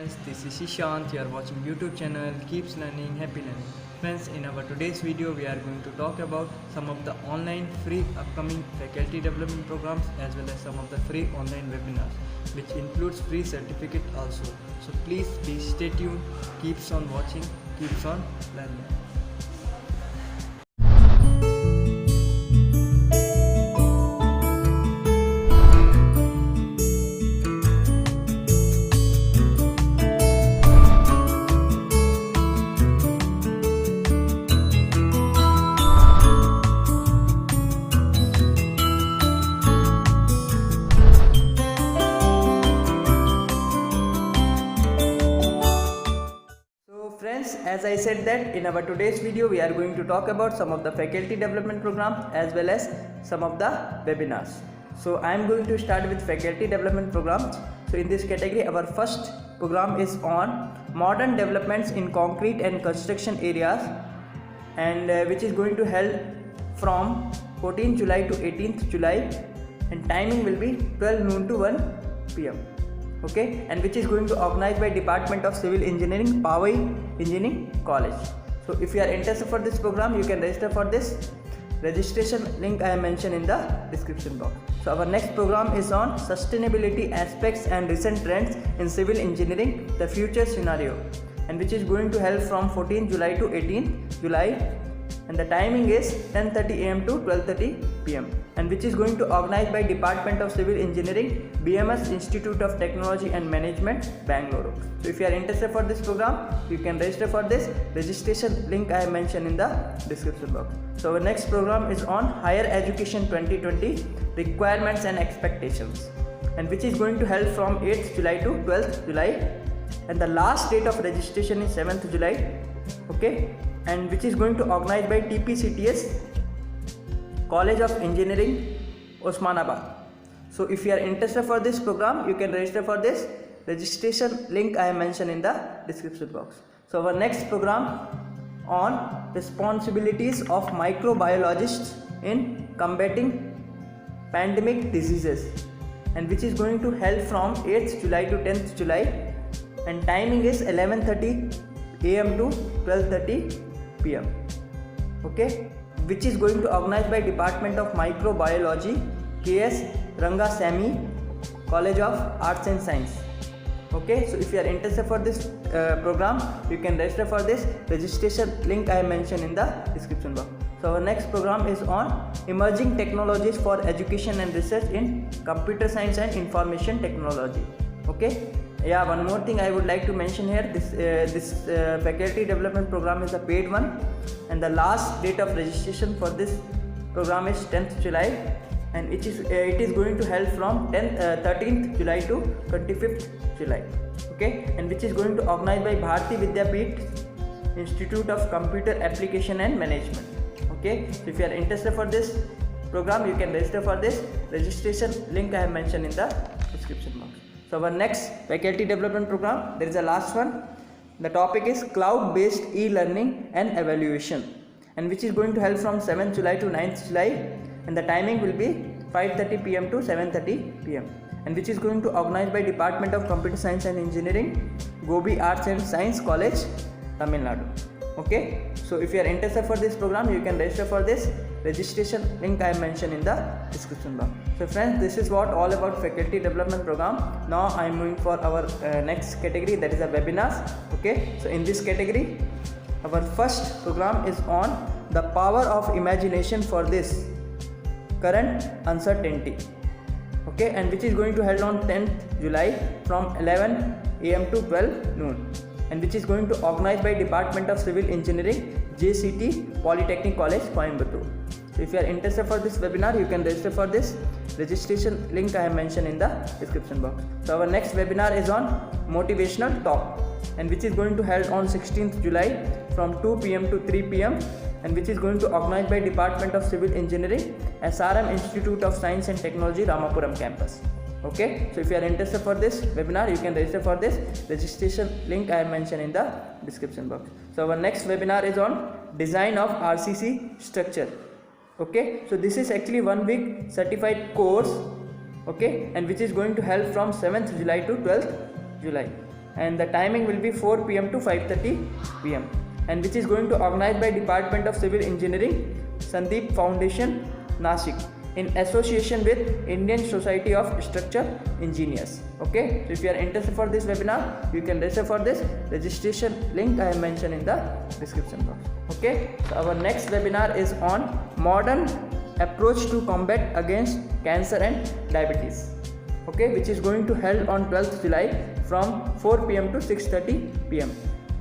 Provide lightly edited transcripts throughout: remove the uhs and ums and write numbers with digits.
friends, this is Shishant. You are watching YouTube channel Keeps Learning Happy Learning. Friends, in our today's video we are going to talk about some of the online free upcoming faculty development programs as well as some of the free online webinars which includes free certificate also. So please stay tuned, keeps on watching, keeps on learning. Friends, as I said that in our today's video we are going to talk about some of the faculty development programs as well as some of the webinars. So I am going to start with faculty development programs. So in this category our first program is on modern developments in concrete and construction areas, and which is going to held from 14th July to 18th July, and timing will be 12 noon to 1 p.m. Okay, and which is going to organized by Department of Civil Engineering, Powai Engineering College. So if you are interested for this program, you can register for this. Registration link I have mentioned in the description box. So our next program is on sustainability aspects and recent trends in civil engineering, the future scenario, and which is going to held from 14th July to 18th July, and the timing is 10:30 a.m. to 12:30 p.m. and which is going to organized by Department of Civil Engineering, BMS Institute of Technology and Management, Bangalore. So if you are interested for this program, you can register for this. Registration link I have mentioned in the description box. So our next program is on Higher Education 2020 Requirements and Expectations, and which is going to held from 8th July to 12th July, and the last date of registration is 7th July. Okay, and which is going to organized by TPCTS College of Engineering, Osmanabad. So if you are interested for this program, you can register for this. Registration link I have mentioned in the description box. So our next program on responsibilities of microbiologists in combating pandemic diseases, and which is going to held from 8th July to 10th July, and timing is 11:30 a.m. to 12:30 p.m. Okay, which is going to organized by Department of Microbiology, KS Rangasamy College of Arts and Science. Okay, so if you are interested for this program, you can register for this. Registration link I mentioned in the description box. So our next program is on emerging technologies for education and research in computer science and information technology. Okay, yeah, one more thing I would like to mention here, this faculty development program is a paid one, and the last date of registration for this program is 10th July, and it is going to held from 13th July to 25th July. Okay, and which is going to organized by Bharati Vidyapeeth Institute of Computer Application and Management. Okay, so if you are interested for this program, you can register for this. Registration link I have mentioned in the description box. So our next faculty development program, there is a last one. The topic is cloud-based e-learning and evaluation, and which is going to held from 7th July to 9th July, and the timing will be 5:30 p.m. to 7:30 p.m. and which is going to organized by Department of Computer Science and Engineering, Gobi Arts and Science College, Tamil Nadu. Okay, so if you are interested for this program, you can register for this. Registration link I mentioned in the description box. So friends, this is what all about faculty development program. Now I am moving for our next category, that is a webinars. Okay, so in this category our first program is on the power of imagination for this current uncertainty. Okay, and which is going to held on 10th July from 11 a.m. to 12 noon, and which is going to organized by Department of Civil Engineering, JCT Polytechnic College, Coimbatore. So if you are interested for this webinar, you can register for this. Registration link I have mentioned in the description box. So our next webinar is on motivational talk, and which is going to held on 16th July from 2 p.m. to 3 p.m. and which is going to organized by Department of Civil Engineering, SRM Institute of Science and Technology, Ramapuram campus. Okay, so if you are interested for this webinar, you can register for this. Registration link I have mentioned in the description box. So our next webinar is on design of RCC structure. Okay, so this is actually 1 week certified course, okay, and which is going to help from 7th July to 12th July. and the timing will be 4 p.m. to 5:30 p.m. and which is going to organized by Department of Civil Engineering, Sandeep Foundation, Nashik, in association with Indian Society of Structural Engineers. Okay, so if you are interested for this webinar, you can register for this. Registration link I have mentioned in the description box. Okay, so our next webinar is on modern approach to combat against cancer and diabetes. Okay, which is going to held on 12th July from 4 p.m. to 6:30 p.m.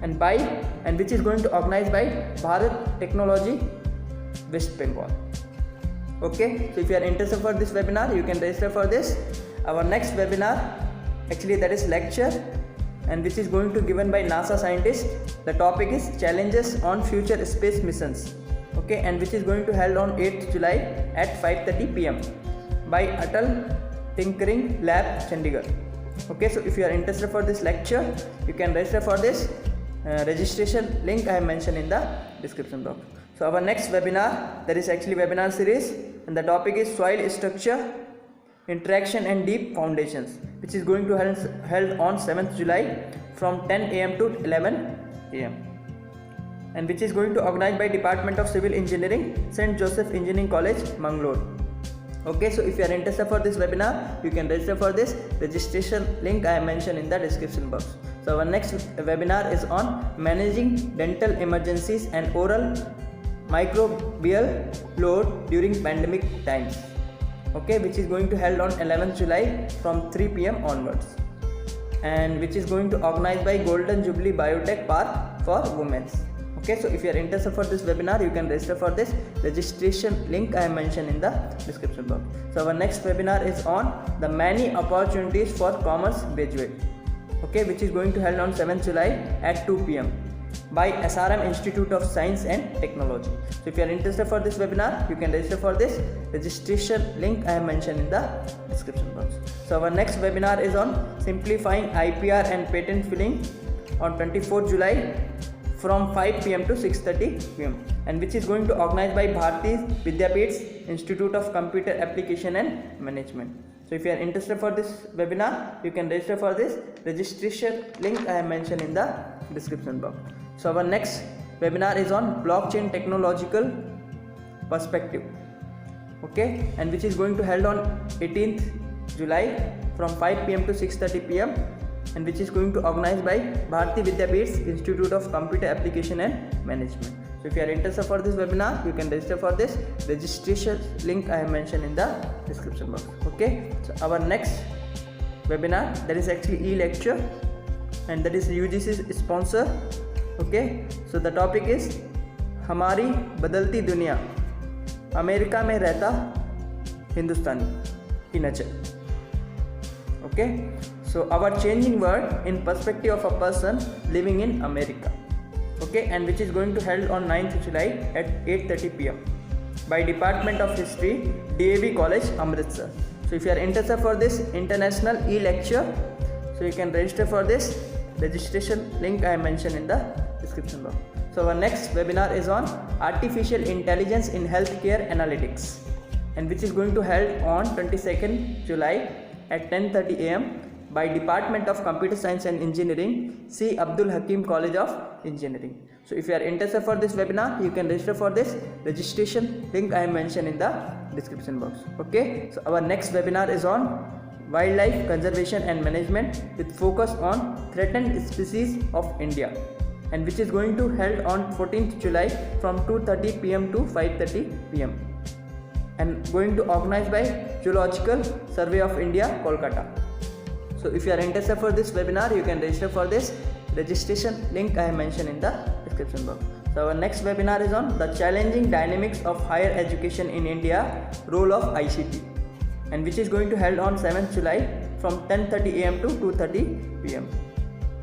and which is going to organized by Bharat Technology, West Bengal. Okay, so if you are interested for this webinar, you can register for this. Our next webinar, actually that is lecture, and which is going to given by NASA scientists. The topic is challenges on future space missions. Okay, and which is going to held on 8th July at 5:30 p.m. by Atal Tinkering Lab, Chandigarh. Okay, so if you are interested for this lecture, you can register for this. Registration link I have mentioned in the description box. So our next webinar, that is actually webinar series, and the topic is soil structure, interaction and deep foundations, which is going to held on 7th July from 10 a.m. to 11 a.m. and which is going to organized by Department of Civil Engineering, St. Joseph Engineering College, Mangalore. Okay, so if you are interested for this webinar, you can register for this. Registration link I have mentioned in the description box. So our next webinar is on managing dental emergencies and oral microbial load during pandemic times. Okay, which is going to held on 11th July from 3 p.m. onwards, and which is going to organized by Golden Jubilee Biotech Park for Women. Okay, so if you are interested for this webinar, you can register for this. Registration link I have mentioned in the description box. So our next webinar is on the many opportunities for commerce graduate. Okay, which is going to held on 7th July at 2 p.m. by SRM Institute of Science and Technology. So if you are interested for this webinar, you can register for this. Registration link I have mentioned in the description box. So our next webinar is on simplifying IPR and patent filing on 24th July from 5 p.m. to 6:30 p.m. and which is going to organized by Bharati Vidyapeeth's Institute of Computer Application and Management. So if you are interested for this webinar, you can register for this. Registration link I have mentioned in the description box. So our next webinar is on blockchain technological perspective. Okay, and which is going to held on 18th July from 5 p.m. to 6:30 p.m. and which is going to organized by Bharati Vidyapeeth's Institute of Computer Application and Management. So if you are interested for this webinar, you can register for this. Registration link I have mentioned in the description box. Okay, so our next webinar, that is actually e-lecture, and that is UGC's sponsor. Okay, so the topic is हमारी बदलती दुनिया, America में रहता हिंदुस्तानी in a nutshell. Okay, so our changing world in perspective of a person living in America. Okay, and which is going to held on 9th July at 8:30 p.m. by Department of History, DAV College, Amritsar. So if you are interested for this international e-lecture, so you can register for this. Registration link I mentioned in the description box. So our next webinar is on artificial intelligence in healthcare analytics, and which is going to held on 22nd July at 10:30 a.m. by Department of Computer Science and Engineering, C. Abdul Hakim College of Engineering. So if you are interested for this webinar, you can register for this. Registration link I mentioned in the description box. Okay, so our next webinar is on wildlife conservation and management with focus on threatened species of India, and which is going to held on 14th July from 2:30 p.m. to 5:30 p.m. and going to organized by Zoological Survey of India, Kolkata. So if you are interested for this webinar, you can register for this. Registration link I have mentioned in the description box. So our next webinar is on the challenging dynamics of higher education in India, role of ICT, and which is going to held on 7th July from 10:30 a.m. to 2:30 p.m.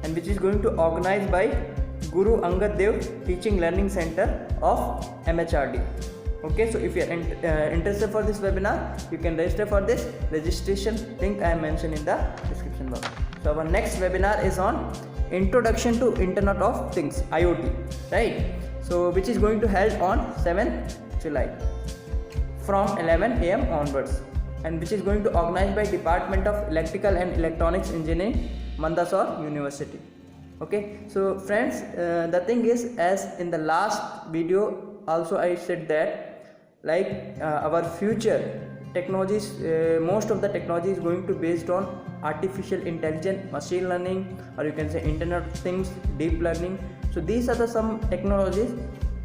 and which is going to organized by Guru Angad Dev Teaching Learning Center of MHRD. Okay, so if you are interested for this webinar, you can register for this. Registration link I have mentioned in the description box. So our next webinar is on Introduction to Internet of Things, IoT, right? So which is going to held on 7th July from 11 a.m. onwards, and which is going to organized by Department of Electrical and Electronics Engineering, Mandsaur University. Okay, so friends, the thing is, as in the last video also I said that like our future technologies, most of the technology is going to based on artificial intelligence, machine learning, or you can say internet of things, deep learning. So these are the some technologies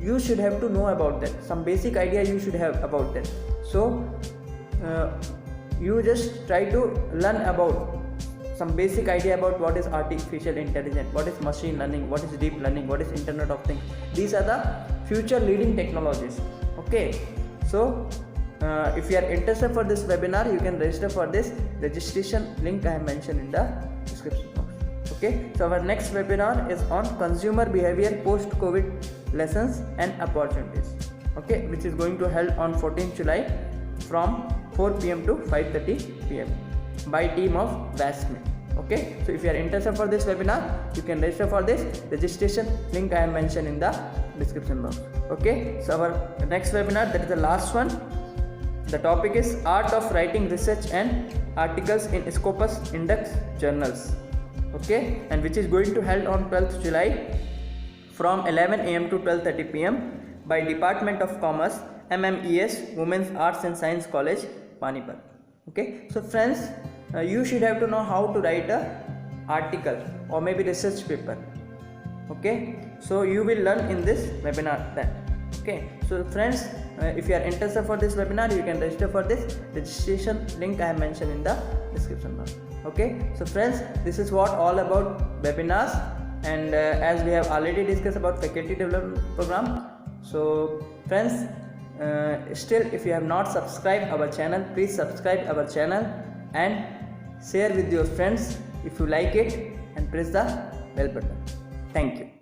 you should have to know about that, some basic idea you should have about that. So you just try to learn about some basic idea about what is artificial intelligence, what is machine learning, what is deep learning, what is internet of things. These are the future leading technologies. Okay, so if you are interested for this webinar, you can register for this. Registration link I have mentioned in the description box. Okay, so our next webinar is on consumer behavior post COVID lessons and opportunities. Okay, which is going to held on 14th July from 4 p.m. to 5:30 p.m. by team of Vastment. Okay, so if you are interested for this webinar, you can register for this. Registration link I have mentioned in the description box. Okay, so our next webinar, that is the last one. The topic is art of writing research and articles in Scopus Index journals. Okay, and which is going to held on 12th July from 11 a.m. to 12:30 p.m. by Department of Commerce, MMES, Women's Arts and Science College, Panipat. Okay, so friends, you should have to know how to write a article or maybe research paper. Okay, so you will learn in this webinar that. Okay, so friends, if you are interested for this webinar, you can register for this. Registration link I have mentioned in the description box. Okay, so friends, this is what all about webinars, and as we have already discussed about faculty development program. So friends, still if you have not subscribed our channel, please subscribe our channel and share with your friends if you like it, and press the bell button. Thank you.